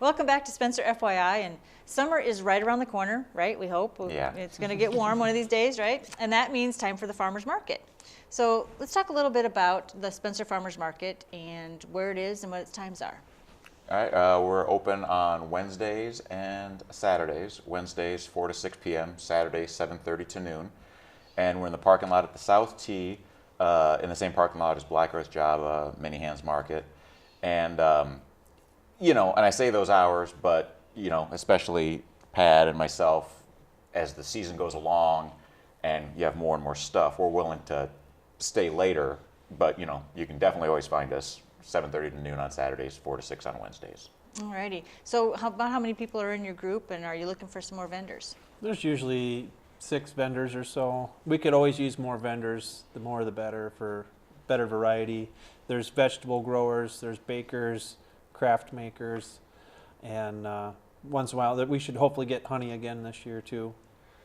Welcome back to Spencer FYI, and summer is right around the corner, right? We hope. Yeah. It's going to get warm one of these days, right? And that means time for the farmers market. So let's talk a little bit about the Spencer Farmers Market and where it is and what its times are. All right, we're open on Wednesdays and Saturdays. Wednesdays 4 to 6 p.m., Saturdays 7:30 to noon. And we're in the parking lot at the South Tee, in the same parking lot as Black Earth Java, Mini Hands Market. And, and I say those hours, but, especially Pat and myself, as the season goes along and you have more and more stuff, we're willing to stay later. But, you can definitely always find us 7:30 to noon on Saturdays, 4 to 6 on Wednesdays. Alrighty. So about how many people are in your group, and are you looking for some more vendors? There's usually 6 vendors or so. We could always use more vendors. The more the better for better variety. There's vegetable growers, there's bakers, craft makers, and once in a while that we should hopefully get honey again this year too.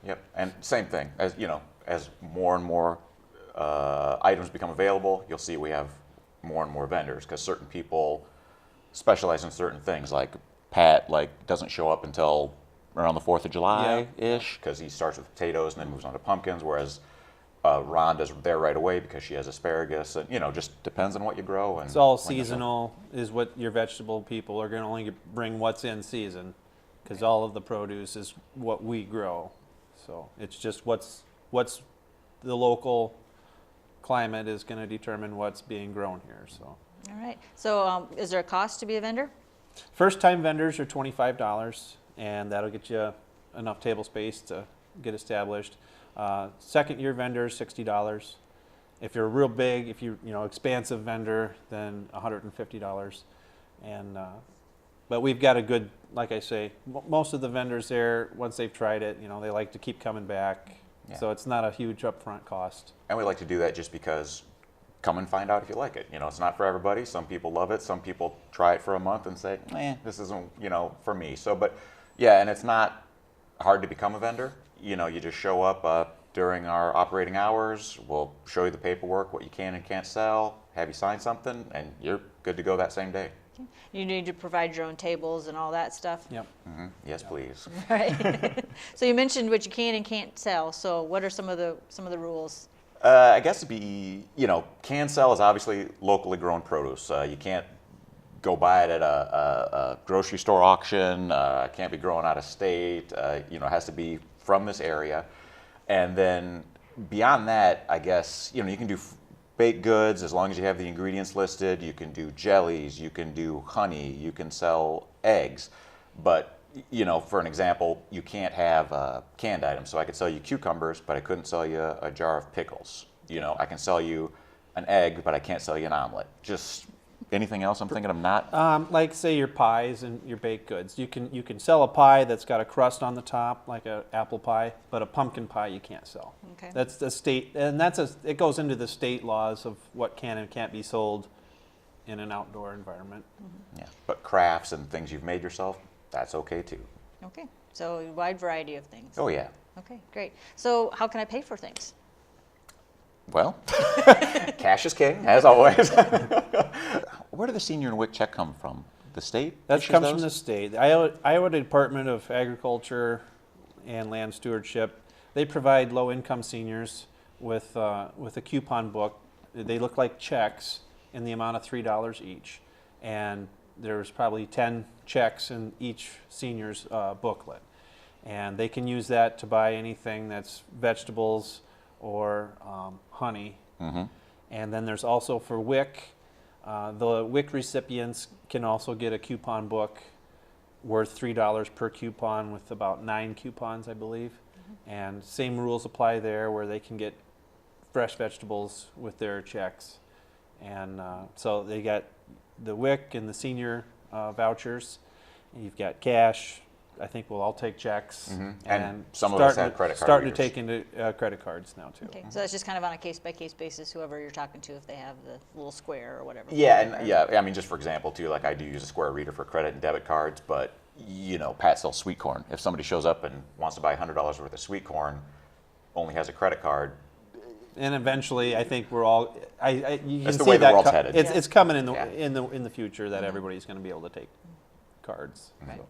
Yep, and same thing, as more and more items become available, you'll see we have more and more vendors, because certain people specialize in certain things. Like Pat doesn't show up until around the 4th of July-ish, because he starts with potatoes and then moves on to pumpkins, whereas Ron does there right away because she has asparagus. And, just depends on what you grow. And it's all seasonal is what your vegetable people are going to only bring what's in season, because all of the produce is what we grow. So it's just what's the local climate is going to determine what's being grown here. So. All right. So is there a cost to be a vendor? First-time vendors are $25, and that'll get you enough table space to get established. Second-year vendors, $60. If you're real big, if you're expansive vendor, then $150. And but we've got a good, like I say, most of the vendors there, once they've tried it, they like to keep coming back. Yeah. So it's not a huge upfront cost. And we like to do that just because come and find out if you like it. It's not for everybody. Some people love it. Some people try it for a month and say, this isn't, for me. So, but yeah, and it's not hard to become a vendor. You just show up during our operating hours. We'll show you the paperwork, what you can and can't sell, have you sign something, and you're good to go that same day. You need to provide your own tables and all that stuff? Yep. Mm-hmm. Yes, please. Right. So you mentioned what you can and can't sell. So what are some of the rules? I guess it'd be, can sell is obviously locally grown produce. You can't go buy it at a grocery store auction. Can't be grown out of state. It has to be from this area. And then beyond that, I guess, you can do baked goods as long as you have the ingredients listed. You can do jellies, you can do honey, you can sell eggs. But, for an example, you can't have canned items. So I could sell you cucumbers, but I couldn't sell you a jar of pickles. I can sell you an egg, but I can't sell you an omelet. Just anything else I'm thinking of not? Like say your pies and your baked goods. You can sell a pie that's got a crust on the top, like an apple pie, but a pumpkin pie you can't sell. Okay. That's the state, and it goes into the state laws of what can and can't be sold in an outdoor environment. Mm-hmm. Yeah, but crafts and things you've made yourself, that's okay too. Okay. So a wide variety of things. Oh yeah. Okay, great. So how can I pay for things? Well, cash is king, as always. Where did the senior and WIC check come from? The state? That comes from the state. The Iowa Department of Agriculture and Land Stewardship, they provide low-income seniors with a coupon book. They look like checks in the amount of $3 each. And there's probably 10 checks in each senior's booklet. And they can use that to buy anything that's vegetables or honey. Mm-hmm. And then there's also for WIC, the WIC recipients can also get a coupon book worth $3 per coupon with about 9 coupons, I believe. Mm-hmm. And same rules apply there, where they can get fresh vegetables with their checks. And so they got the WIC and the senior vouchers. And you've got cash. I think we'll all take checks. Mm-hmm. And some of us have credit cards. Starting to take into credit cards now too. Okay, so that's just kind of on a case-by-case basis, whoever you're talking to, if they have the little square or whatever. Yeah, and I mean, just for example too, like I do use a Square Reader for credit and debit cards, but Pat sells sweet corn. If somebody shows up and wants to buy $100 worth of sweet corn, only has a credit card. And eventually, I think we're all. You That's can the way see the world's headed. It's coming in the future that everybody's going to be able to take cards. Right. So,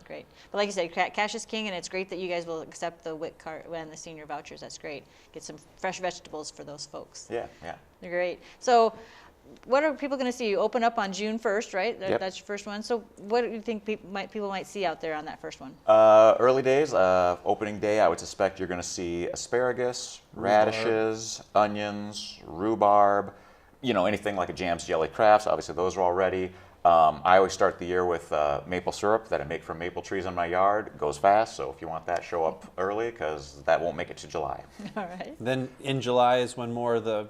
Great. But like you said, cash is king, and it's great that you guys will accept the WIC card and the senior vouchers. That's great. Get some fresh vegetables for those folks. Yeah, yeah. They're great. So what are people going to see? You open up on June 1st, right? Yep. That's your first one. So what do you think people might see out there on that first one? Early days, opening day, I would suspect you're going to see asparagus, radishes, onions, rhubarb, anything like a jams, jelly, crafts. Obviously, those are all ready. I always start the year with maple syrup that I make from maple trees in my yard. It goes fast, so if you want that, show up early because that won't make it to July. All right. then in July is when more of the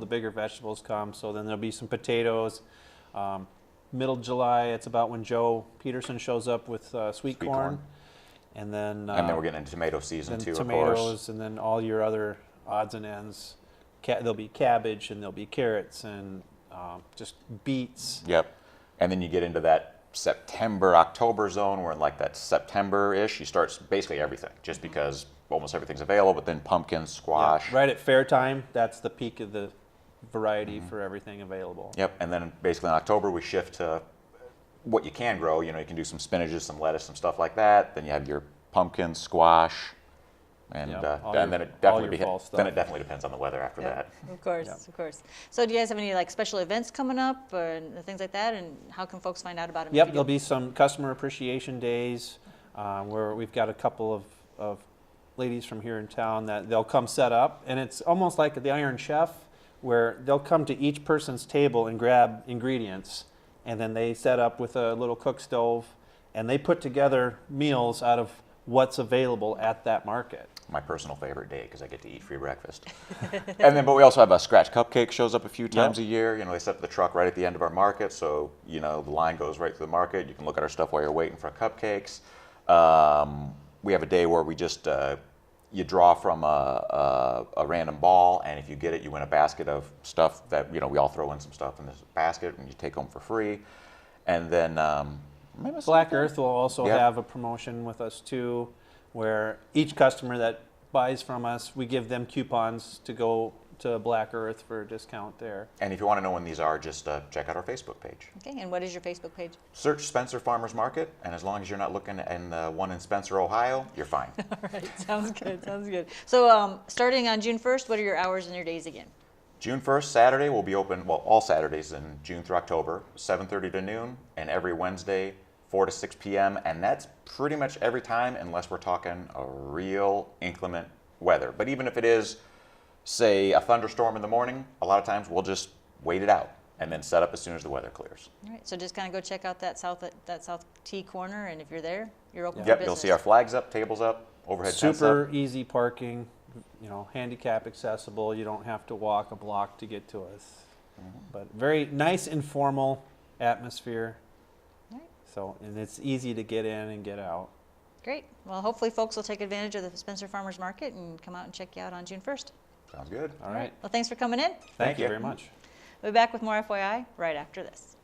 bigger vegetables come. So then there'll be some potatoes. Middle July, it's about when Joe Peterson shows up with sweet corn. And then And then we're getting into tomato season too, tomatoes, of course. and then all your other odds and ends. There'll be cabbage, and there'll be carrots, and just beets. Yep. And then you get into that September, October zone where in like that September-ish, you start basically everything just because almost everything's available, but then pumpkins, squash. Yeah, right at fair time, that's the peak of the variety for everything available. Yep. And then basically in October, we shift to what you can grow. You can do some spinaches, some lettuce, some stuff like that. Then you have your pumpkins, squash. And, Yeah, and then it definitely fall stuff. then it definitely depends on the weather after that. Of course, Yeah. of course. So do you guys have any like special events coming up or things like that? And how can folks find out about them? Yep, there'll be some customer appreciation days where we've got a couple of ladies from here in town that they'll come set up. And it's almost like the Iron Chef, where they'll come to each person's table and grab ingredients. And then they set up with a little cook stove. And they put together meals out of what's available at that market. My personal favorite day because I get to eat free breakfast. But we also have a scratch cupcake shows up a few times a year. They set up the truck right at the end of our market, so the line goes right through the market. You can look at our stuff while you're waiting for cupcakes. We have a day where we just you draw from a random ball, and if you get it, you win a basket of stuff that we all throw in some stuff in this basket, and you take home for free. And then Black Earth will also Yep. have a promotion with us too, where each customer that buys from us, we give them coupons to go to Black Earth for a discount there. And if you want to know when these are, just check out our Facebook page. Okay, and what is your Facebook page? Search Spencer Farmers Market, and as long as you're not looking in the one in Spencer, Ohio, you're fine. All right, sounds good, sounds good. So starting on June 1st, what are your hours and your days again? June 1st, Saturday, will be open, all Saturdays in June through October, 7:30 to noon, and every Wednesday, 4 to 6 p.m., and that's pretty much every time unless we're talking a real inclement weather. But even if it is, say, a thunderstorm in the morning, a lot of times we'll just wait it out and then set up as soon as the weather clears. All right, so just kind of go check out that south T corner, and if you're there, you're open for Yep, business. you'll see our flags up, tables up, overhead tents Super up. easy parking, handicap accessible. You don't have to walk a block to get to us. But very nice, informal atmosphere. All right. So, and it's easy to get in and get out. Great. Well, hopefully folks will take advantage of the Spencer Farmers Market and come out and check you out on June 1st. Sounds good. All right. Well, thanks for coming in. Thank you you. very much. We'll be back with more FYI right after this.